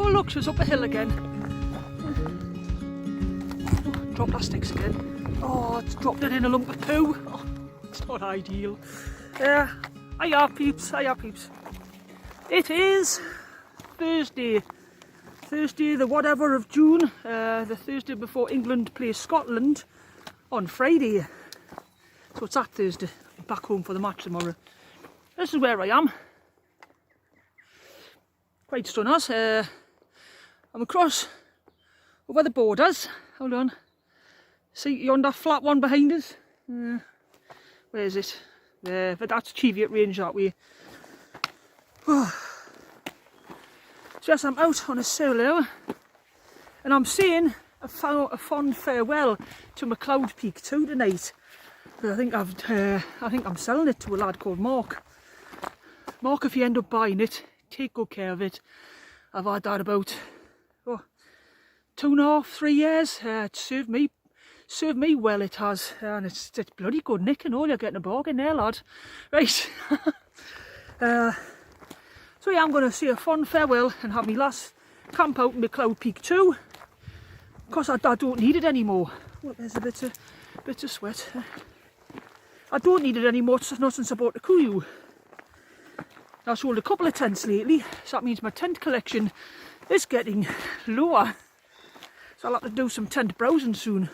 Oh look, she's up a hill again. Oh, dropped our sticks again. Oh, it's dropped it in a lump of poo. Oh, it's not ideal. Hiya peeps, hiya peeps. It is Thursday the whatever of June, the Thursday before England plays Scotland on Friday. So it's that Thursday. I'm back home for the match tomorrow. This is where I am. Quite stunners. I'm across over the borders. Hold on. See yonder flat one behind us? Where is it? There, but that's Cheviot Range that way. So yes, I'm out on a solo and I'm saying a fond farewell to McLeod Peak 2 tonight. But I think I'm selling it to a lad called Mark. Mark, if you end up buying it, take good care of it. I've had that about 2.5, 3 years. It served me well, it has, and it's bloody good nick and all. You're getting a bargain there, lad. Right. So yeah, I'm going to say a fond farewell and have my last camp out in McLeod Peak 2. Because I don't need it anymore. Oh, there's a bit of sweat. I don't need it anymore. It's nothing about the Kuyu. I've sold a couple of tents lately, so that means my tent collection is getting lower. So I'll have to do some tent browsing soon.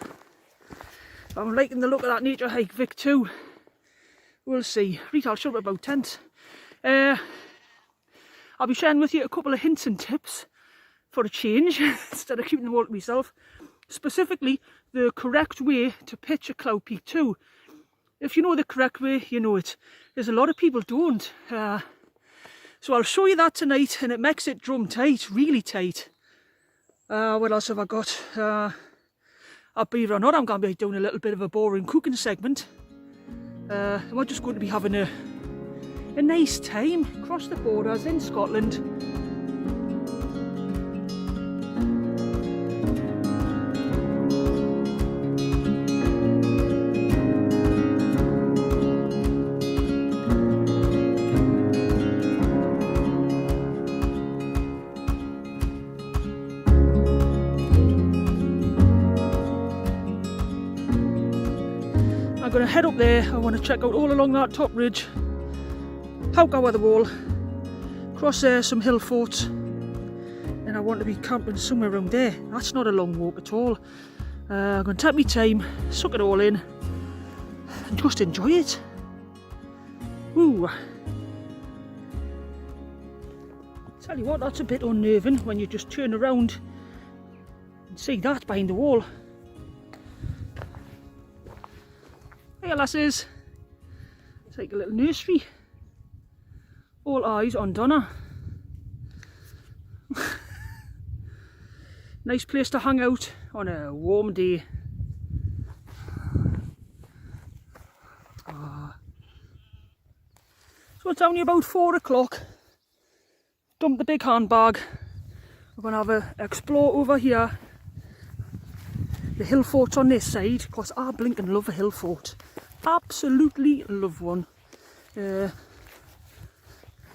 I'm liking the look of that Nature Hike Vic 2. We'll see. Right, I'll shut up about tent. I'll be sharing with you a couple of hints and tips for a change instead of keeping them all to myself. Specifically, the correct way to pitch a Cloud Peak 2. If you know the correct way, you know it. There's a lot of people don't. So I'll show you that tonight, and it makes it drum tight, really tight. What else have I got? Believe it or not, I'm going to be doing a little bit of a boring cooking segment. We're just going to be having a nice time across the borders in Scotland. I'm going to head up there. I want to check out all along that top ridge, out over the wall, cross there some hill forts, and I want to be camping somewhere around there. That's not a long walk at all. I'm going to take my time, suck it all in, and just enjoy it. Woo! Tell you what, that's a bit unnerving when you just turn around and see that behind the wall. Hey lasses, it's like a little nursery. All eyes on Donna. Nice place to hang out on a warm day. So it's only about 4 o'clock. Dump the big handbag. We're going to have an explore over here. The hill forts on this side, because I blinking love a hill fort. Absolutely love one.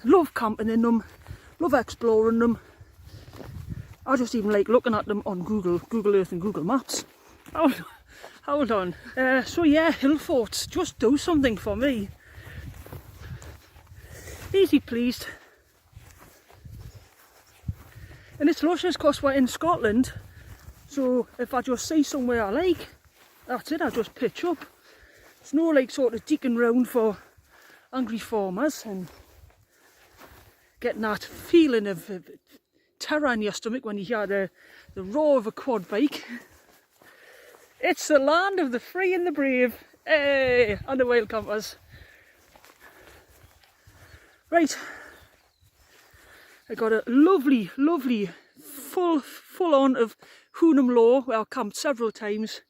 Love camping in them, love exploring them. I just even like looking at them on Google Earth and Google Maps. Hold on. So yeah, hill forts just do something for me. Easy pleased. And it's luscious because we're in Scotland. So if I just see somewhere I like, that's it, I just pitch up. It's no like sort of digging round for angry farmers and getting that feeling of terror in your stomach when you hear the roar of a quad bike. It's the land of the free and the brave. Hey, and the wild campers. Right, I got a lovely full on of Hoonham Law where I've camped several times.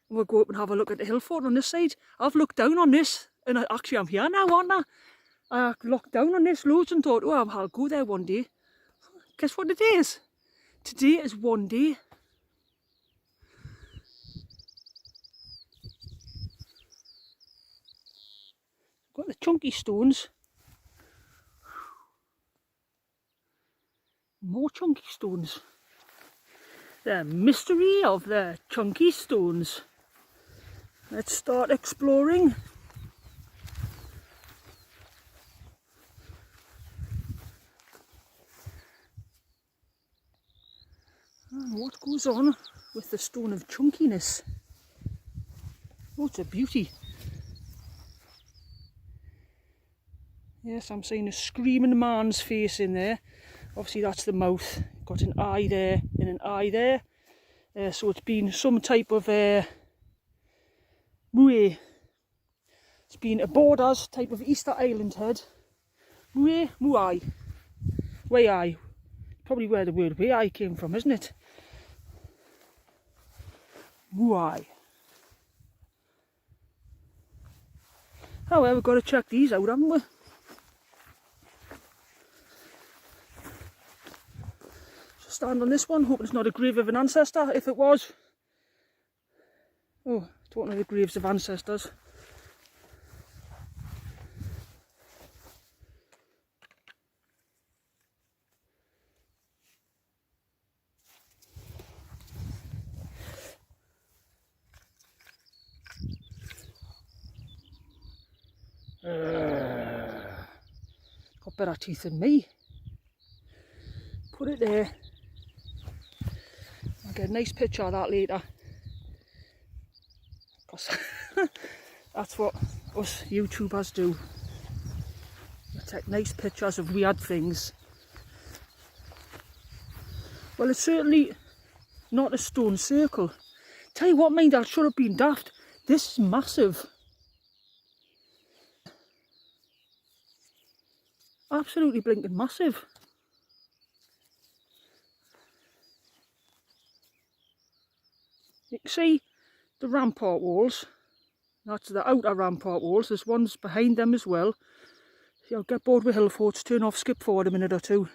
We'll go up and have a look at the hill fort on this side. I've looked down on this, and actually I'm here now, aren't I? I looked down on this loads and thought, oh, I'll go there one day. Guess what it is? Today is one day. Got the chunky stones. More chunky stones. The mystery of the chunky stones. Let's start exploring. And what goes on with the stone of chunkiness? Oh, it's a beauty. Yes, I'm seeing a screaming man's face in there. Obviously that's the mouth. Got an eye there and an eye there. So it's been some type of mue. It's been a borders type of Easter Island head. Mue, muai. Way-ai. Probably where the word way-ai came from, isn't it? Muai. However, we've got to check these out, haven't we? So stand on this one, hoping it's not a grave of an ancestor. If it was, oh, talking of the graves of ancestors. Got better teeth than me. Put it there. I'll get a nice picture of that later. Because that's what us YouTubers do. We take nice pictures of weird things. Well, it's certainly not a stone circle. Tell you what, mind, I should have been daft. This is massive. Absolutely blinking massive. You can see the rampart walls. That's the outer rampart walls. There's ones behind them as well. See, I'll get bored with hillforts, turn off, skip forward a minute or two.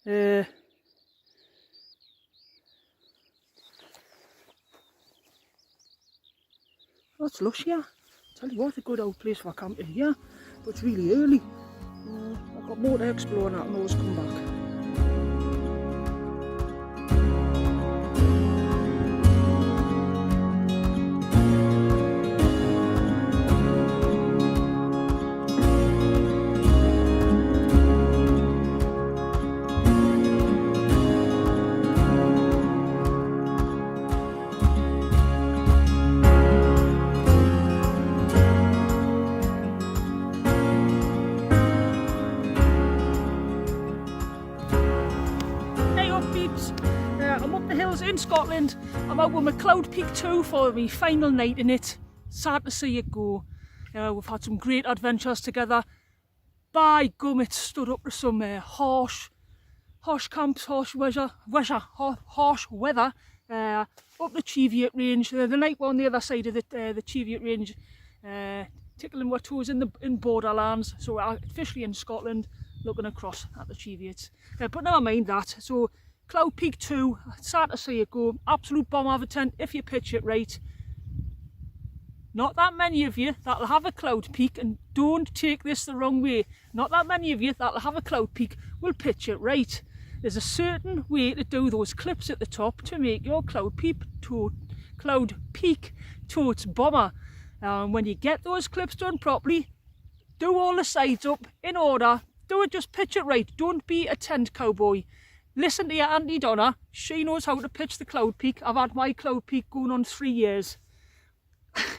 That's lush here. Tell you what, a good old place for camping here. But it's really early. I've got more to explore and I can always come back. I'm up the hills in Scotland. I'm out with my Cloud Peak 2 for my final night in it. Sad to see it go. We've had some great adventures together. By gum, it stood up to some harsh camps, harsh weather. Up the Cheviot Range. The night we're on the other side of the Cheviot Range, tickling our toes in borderlands. So we're officially in Scotland, looking across at the Cheviots. But never mind that. So Cloud Peak 2, sad to see it go. Absolute bomb of a tent if you pitch it right. Not that many of you that'll have a Cloud Peak, and don't take this the wrong way, not that many of you that'll have a Cloud Peak will pitch it right. There's a certain way to do those clips at the top to make your Cloud Peak totes bomber. When you get those clips done properly, do all the sides up in order, do it, just pitch it right. Don't be a tent cowboy. Listen to your Auntie Donna, she knows how to pitch the Cloud Peak. I've had my Cloud Peak going on 3 years.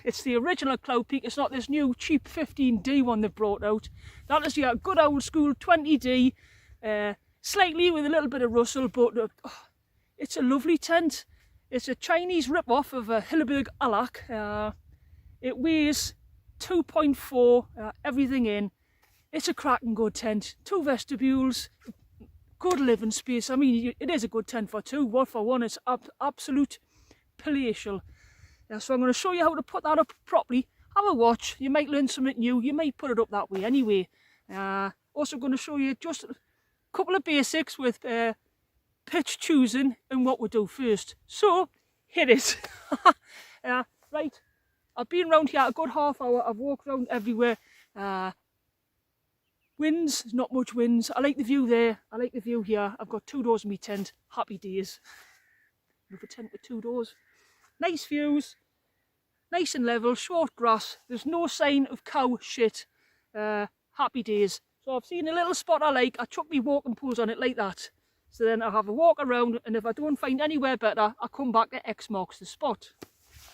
It's the original Cloud Peak, it's not this new cheap 15D one they've brought out. That is your good old school 20D, slightly with a little bit of rustle, but it's a lovely tent. It's a Chinese rip-off of a Hilleberg Alak. It weighs 2.4, everything in. It's a cracking good tent. 2 vestibules. Good living space. I mean, it is a good tent for 2. 1 for 1, it's absolute palatial. So I'm going to show you how to put that up properly. Have a watch. You might learn something new. You might put it up that way anyway. Also going to show you just a couple of basics with pitch choosing and what we do first. So, here it is. Right, I've been around here a good half hour. I've walked around everywhere. Winds, not much winds. I like the view there. I like the view here. I've got 2 doors in my tent. Happy days. With a tent with 2 doors. Nice views. Nice and level. Short grass. There's no sign of cow shit. Happy days. So I've seen a little spot I like. I chuck my walking pools on it like that. So then I have a walk around, and if I don't find anywhere better, I come back to X marks the spot.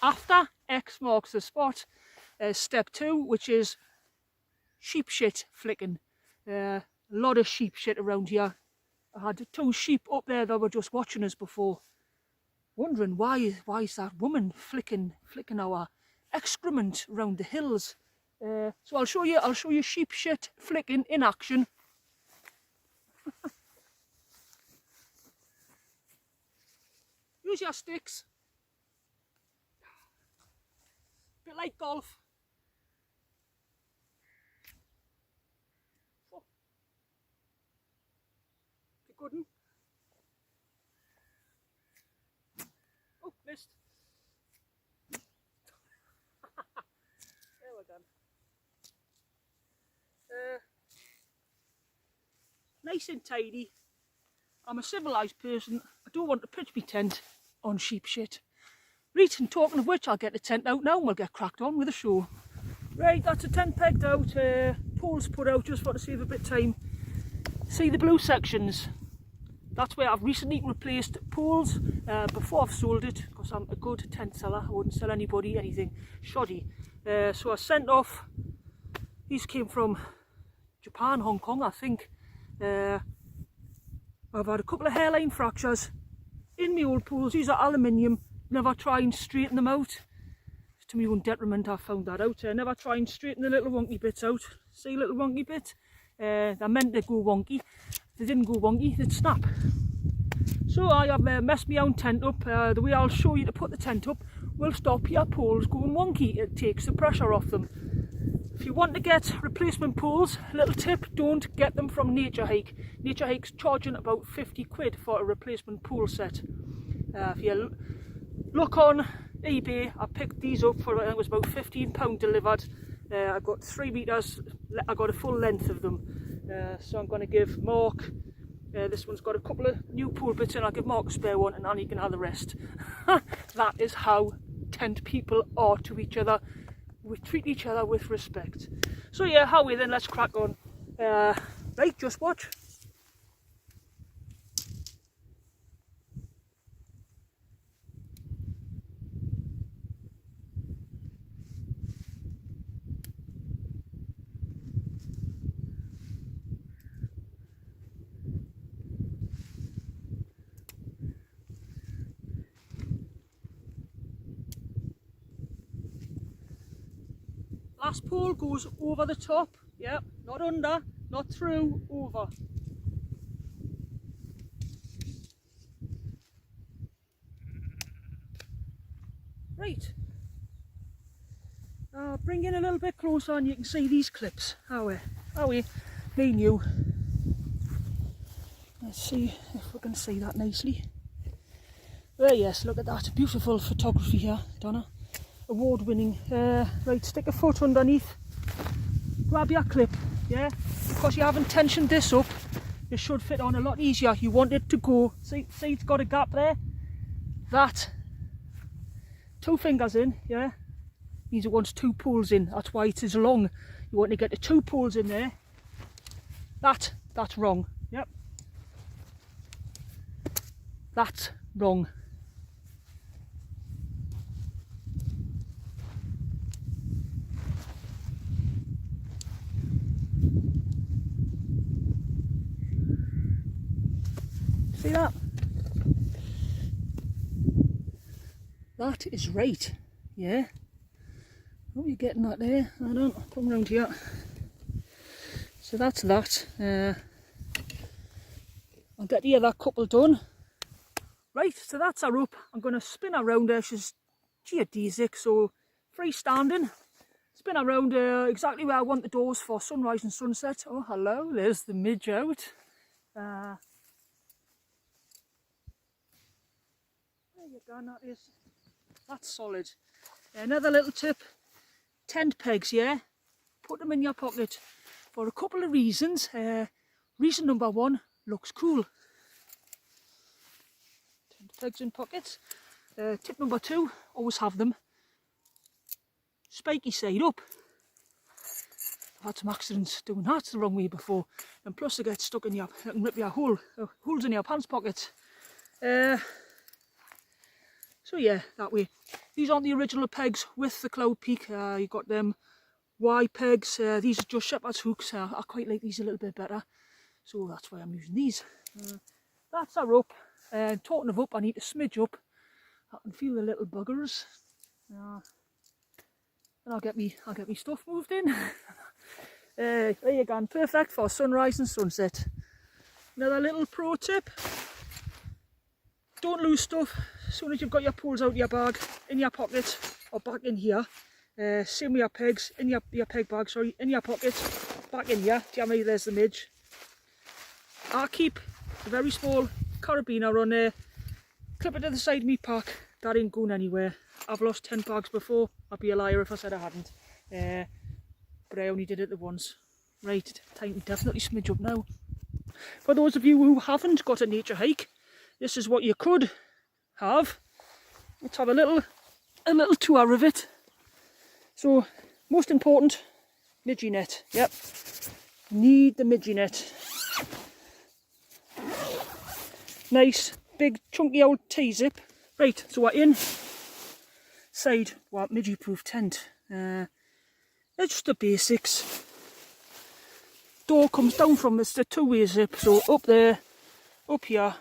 After X marks the spot, step 2, which is sheep shit flicking. A lot of sheep shit around here. I had 2 sheep up there that were just watching us before, wondering why is that woman flicking our excrement around the hills. So I'll show you sheep shit flicking in action. Use your sticks. Bit like golf. Good one. Oh, missed. There we're done. Nice and tidy. I'm a civilised person. I don't want to pitch my tent on sheep shit. Right, and talking of which, I'll get the tent out now and we'll get cracked on with the show. Right, that's a tent pegged out, poles put out just for to save a bit of time. See the blue sections? That's where I've recently replaced poles before I've sold it, because I'm a good tent seller. I wouldn't sell anybody anything shoddy. So I sent off, these came from Japan, Hong Kong I think. I've had a couple of hairline fractures in my old poles. These are aluminium. Never try and straighten them out. To my own detriment, I found that out. Never try and straighten the little wonky bits out. See, little wonky bit? They're meant to go wonky. If they didn't go wonky, they'd snap. So I have messed my own tent up. The way I'll show you to put the tent up will stop your poles going wonky. It takes the pressure off them. If you want to get replacement poles, little tip, don't get them from Nature Hike. Nature Hike's charging about 50 quid for a replacement pole set. If you look on eBay, I picked these up for, it was about £15 delivered. I got 3 metres, I got a full length of them. So I'm going to give Mark, this one's got a couple of new pole bits in, I'll give Mark a spare one and Annie can have the rest. That is how tent people are to each other. We treat each other with respect. So yeah, how we then, let's crack on. Right, just watch. Last pole goes over the top, yeah, not under, not through, over. Right, bring in a little bit closer and you can see these clips. How we, me and you. Let's see if we can see that nicely. There, yes, look at that, beautiful photography here, Donna. Award-winning. Right, stick a foot underneath, grab your clip, yeah, because you haven't tensioned this up, it should fit on a lot easier. You want it to go, see it's got a gap there, that 2 fingers in, yeah, means it wants 2 poles in, that's why it is long. You want to get the 2 poles in there. That's wrong, yep, that's wrong. See that? That is right, yeah. What are you getting at there? I don't, come round here. So that's that. I'll get the other couple done. Right, so that's her up. I'm going to spin around her. She's geodesic, so freestanding. Spin around exactly where I want the doors for sunrise and sunset. Oh, hello, there's the midge out. There you go, that's solid. Another little tip, tent pegs, yeah, put them in your pocket. for a couple of reasons. Reason number one, looks cool. Turn the pegs in pockets. Tip number two, always have them spiky side up. I've had some accidents doing that the wrong way before, and plus they get stuck in your, they can rip your holes in your pants pockets. So yeah, that way. These aren't the original pegs with the cloud peak. You got them Y pegs. These are just shepherd's hooks. I quite like these a little bit better, so that's why I'm using these. That's our up. Talking of up, I need to smidge up. I can feel the little buggers. And I'll get me stuff moved in. There you go, perfect for sunrise and sunset. Another little pro tip: don't lose stuff as soon as you've got your poles out of your bag, in your pocket or back in here. Same with your pegs, in your peg bag, sorry, in your pocket, back in here. Jammy, there's the midge. I keep a very small carabiner on there, clip it to the side of me pack. That ain't going anywhere. I've lost 10 bags before. I'd be a liar if I said I hadn't. But I only did it the once. Right, time to definitely smidge up now. For those of you who haven't got a nature hike, this is what you could have. Let's have a little tour of it. So, most important, midgie net. Yep, need the midgie net. Nice, big, chunky old T-zip. Right, so we're inside our midgie-proof tent. It's just the basics. Door comes down from it's the two-way zip, so up there, up here,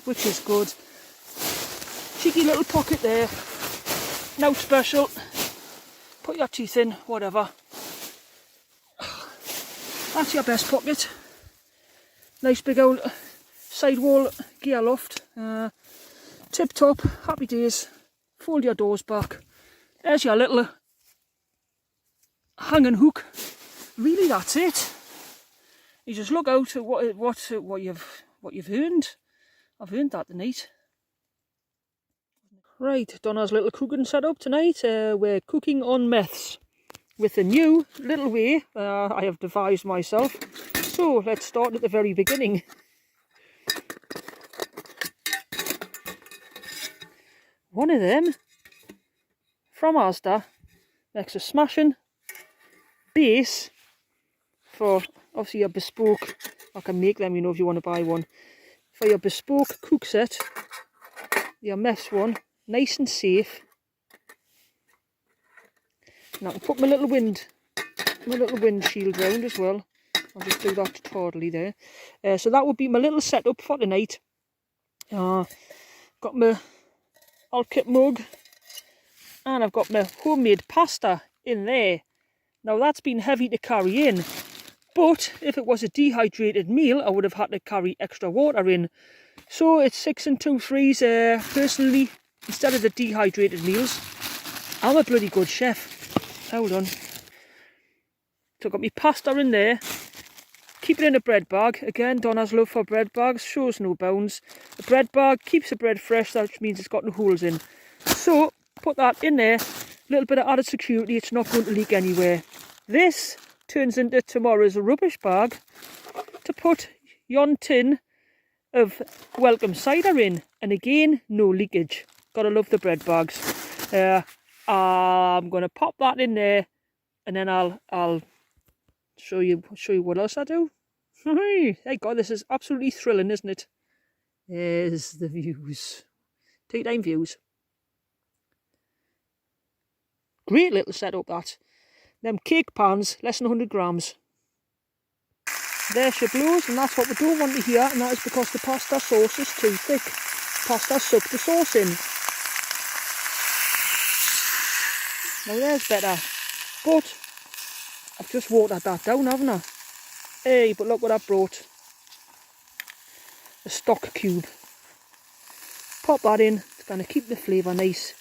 which is good. Cheeky little pocket there. No special. Put your teeth in, whatever. That's your best pocket. Nice big old sidewall gear loft. Tip top, happy days. Fold your doors back. There's your little hanging hook. Really, that's it. You just look out at what you've earned. I've earned that tonight. Right, Donna's little cooking setup tonight. We're cooking on meths with a new little way I have devised myself. So let's start at the very beginning. One of them from Asda makes a smashing base for obviously your bespoke. I can make them, you know, if you want to buy one. For your bespoke cook set, your meths one, nice and safe. And I can put my little wind shield round as well. I'll just do that totally there. So that would be my little setup for tonight. Got my old kit mug, and I've got my homemade pasta in there. Now that's been heavy to carry in, but if it was a dehydrated meal I would have had to carry extra water in. So it's 6 and 2 3s. Personally, instead of the dehydrated meals, I'm a bloody good chef. Hold on. So I've got my pasta in there. Keep it in a bread bag. Again, Donna's love for bread bags shows no bounds. A bread bag keeps the bread fresh, which means it's got no holes in. So, put that in there. A little bit of added security, it's not going to leak anywhere. This turns into tomorrow's rubbish bag to put yon tin of welcome cider in. And again, no leakage. Gotta love the bread bags. I'm going to pop that in there, and then I'll show you what else I do. Hey God, this is absolutely thrilling, isn't it? There's the views. Tea time views. Great little setup that. Them cake pans, less than 100 grams. There she blows, and that's what we don't want to hear, and that is because the pasta sauce is too thick. Pasta sucked the sauce in. Now there's better. But I've just watered that down, haven't I? Hey, but look what I brought. A stock cube. Pop that in. It's going to keep the flavour nice.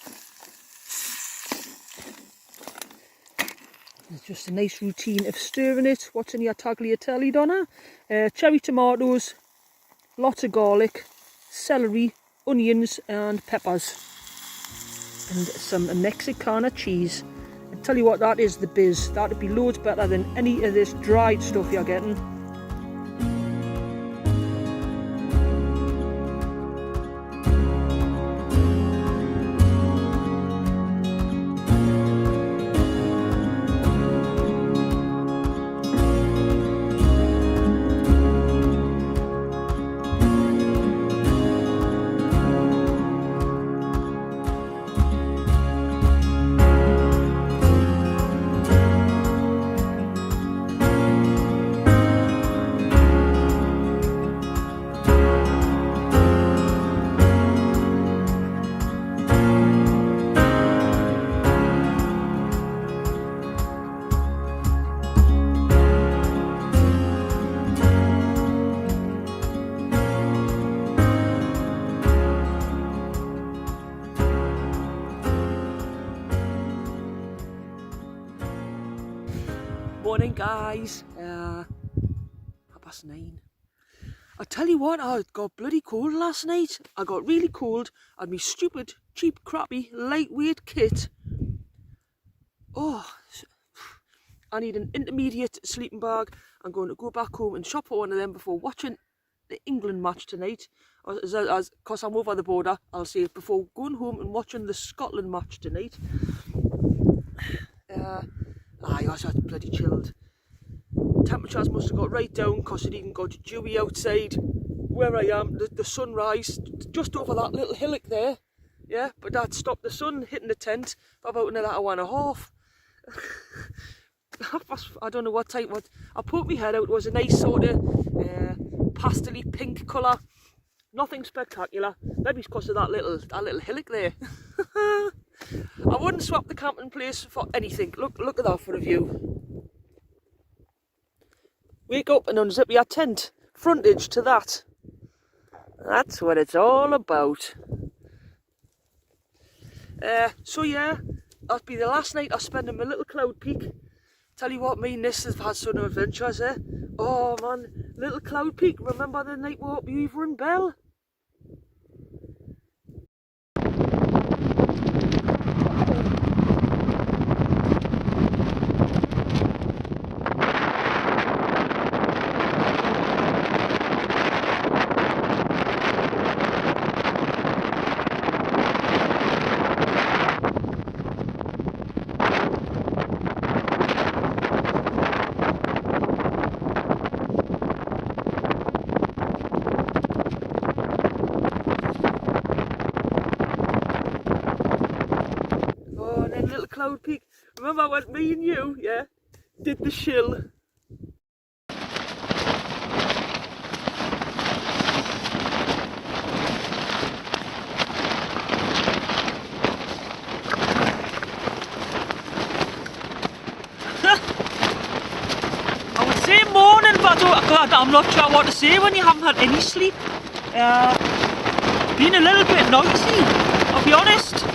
It's just a nice routine of stirring it. What's in your tagliatelle, Donna? Cherry tomatoes, lots of garlic, celery, onions and peppers. And some Mexicana cheese. I tell you what, that is the biz. That would be loads better than any of this dried stuff you're getting. Morning guys, 9:30. I tell you what, I got bloody cold last night. I got really cold. I had my stupid, cheap, crappy, lightweight kit. Oh, I need an intermediate sleeping bag. I'm going to go back home and shop for one of them before watching the England match tonight. Because I'm over the border, I'll say, before going home and watching the Scotland match tonight. I was bloody chilled. Temperatures must have got right down because it even got dewy outside where I am. The sunrise just over that little hillock there, yeah, but that stopped the sun hitting the tent for about another hour and a half. I don't know what type. I put my head out. It was a nice sort of pastel-y pink colour. Nothing spectacular. Maybe it's because of that little hillock there. I wouldn't swap the camping place for anything. Look at that for a view. Wake up and unzip your tent. Frontage to that. That's what it's all about. So yeah, that'll be the last night I spend in my little cloud peak. Tell you what, me and this have had some adventures, eh? Oh man, little cloud peak. Remember the night we were up Beaver and Bell? Cloud peak. Remember when me and you, yeah, did the shill? I would say morning, but I'm not sure what to say when you haven't had any sleep. Been a little bit noisy, I'll be honest.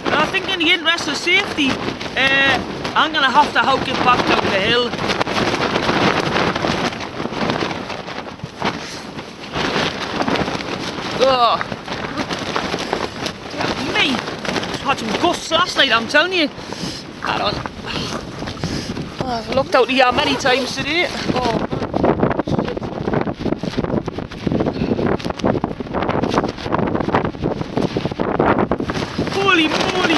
I think in the interest of safety, I'm going to have to hike it back down the hill. Oh, yeah, me. Had some gusts last night, I'm telling you. I've looked out here many times today. Oh. Holy moly!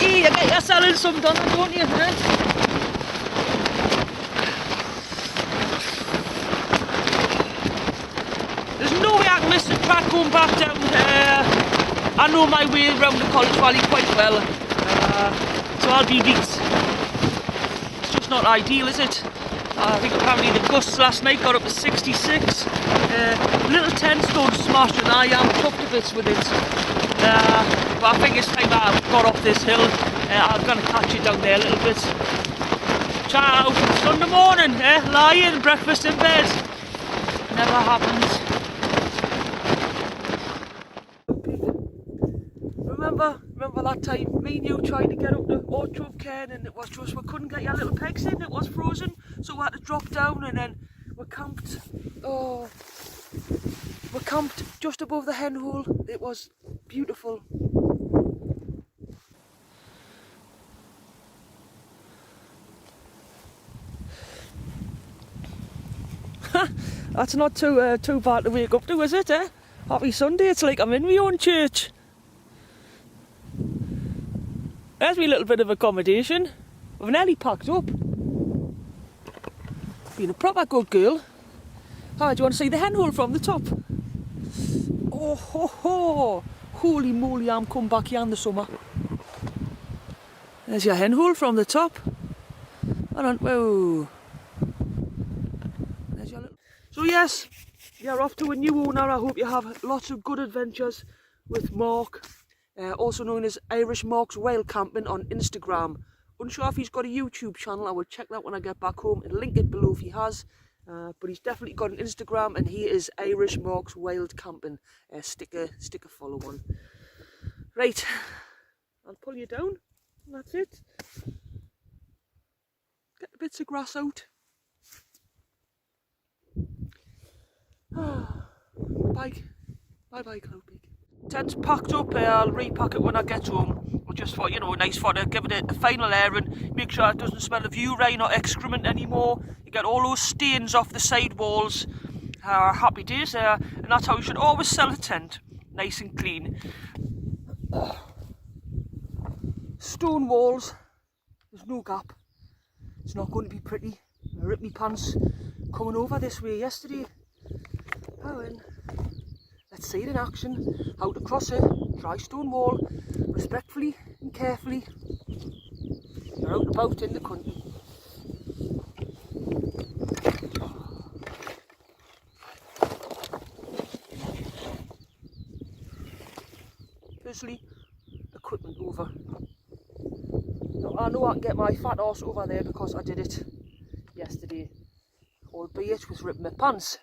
You get yourself in some done, don't you? There's no way I can miss the track going back down. I know my way around the College Valley quite well, so I'll be beat. It's just not ideal, is it? I think apparently the gusts last night got up to 66. Little tent's going smashed and I am chuffed to bits with it. But I think it's time that I've got off this hill. I'm going to catch it down there a little bit. Ciao! Sunday morning, lying, breakfast in bed. Never happens. Remember that time me and you tried to get up the Orchard Cairn and it was just we couldn't get your little pegs in, it was frozen, so we had to drop down and then we camped. Oh, We camped just above the hen hole. It was beautiful. That's not too bad to wake up to, is it? Happy Sunday. It's like I'm in my own church. There's me little bit of accommodation. We've nearly packed up. Been a proper good girl. How do you want to see the hen hole from the top? Oh ho ho! Holy moly, I'm come back here in the summer. There's your hen hole from the top. Whoa. There's your little... So yes, you're off to a new owner. I hope you have lots of good adventures with Mark, also known as Irish Mark's Wildcamping on Instagram. Unsure if he's got a YouTube channel. I will check that when I get back home and link it below if he has. But he's definitely got an Instagram, and he is Irish Mark's Wildcamping. Stick a follow on. Right, I'll pull you down, and that's it. Get the bits of grass out. Bye bye, Cloud Pig. Tent's packed up. I'll repack it when I get home. I just thought, you know, nice for to give it a final airing, make sure it doesn't smell of urine or excrement anymore. You get all those stains off the side walls. Happy days there, and that's how you should always sell a tent, nice and clean. Stone walls, there's no gap. It's not going to be pretty. I ripped my pants coming over this way yesterday. Oh, and let's see it in action. How to cross a dry stone wall respectfully and carefully. You're out and about in the country. Firstly, equipment over. Now, I know I can get my fat arse over there because I did it yesterday, albeit with ripping my pants.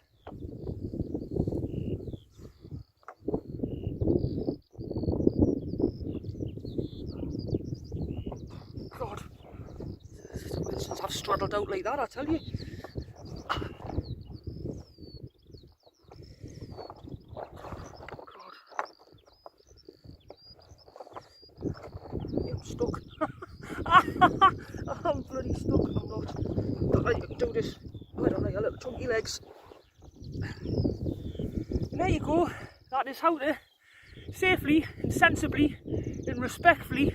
God, since I've straddled out like that, I tell you. I'm stuck. I'm bloody stuck. I'm not. I don't think I can do this. I don't like your little chunky legs. And there you go. That is how to safely and sensibly and respectfully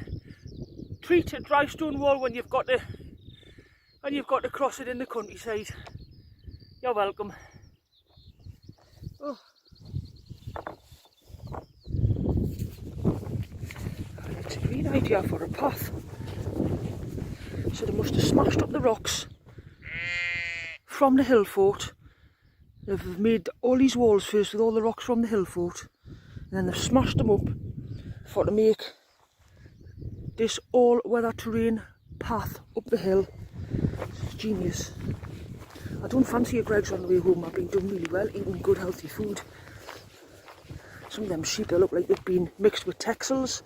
treat a dry stone wall when you've got to cross it in the countryside. You're welcome. Oh. It's a great idea for a path. So they must have smashed up the rocks from the hill fort. They've made all these walls first with all the rocks from the hill fort, and then they've smashed them up for to make this all-weather terrain path up the hill. It's genius. I don't fancy a Greggs on the way home. I've been doing really well, eating good healthy food. Some of them sheep, they look like they've been mixed with Texels.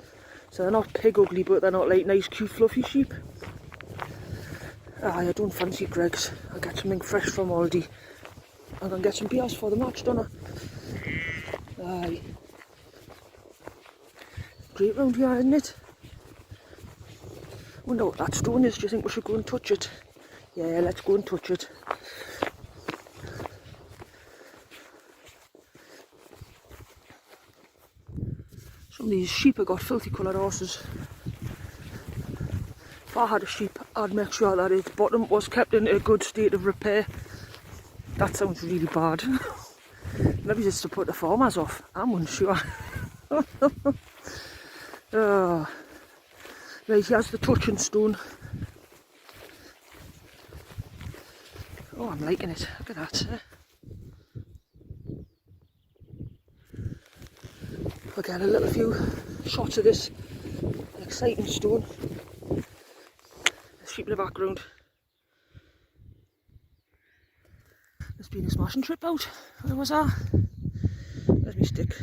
So they're not pig ugly, but they're not like nice cute fluffy sheep. Aye, I don't fancy Greggs. I'll get something fresh from Aldi. I'm going to get some beers for the match, don't I? Aye. Great round here, isn't it? Wonder what that stone is. Do you think we should go and touch it? Yeah, let's go and touch it. Some of these sheep have got filthy coloured horses. If I had a sheep, I'd make sure that its bottom was kept in a good state of repair. That sounds really bad. Maybe it's to put the farmers off. I'm unsure. Oh. Right, here's the touching stone. Oh, I'm liking it. Look at that. I'll get a little few shots of this exciting stone. There's sheep in the background. There's been a smashing trip out. Where was that? Where's my stick?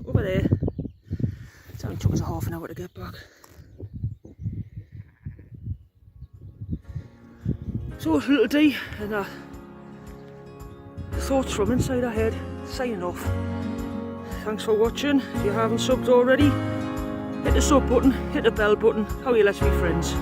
Over there. It only took us a half an hour to get back. So it's a little day, and thoughts from inside our head. signing off. Thanks for watching. If you haven't subbed already, hit the sub button, hit the bell button, how you let me friends.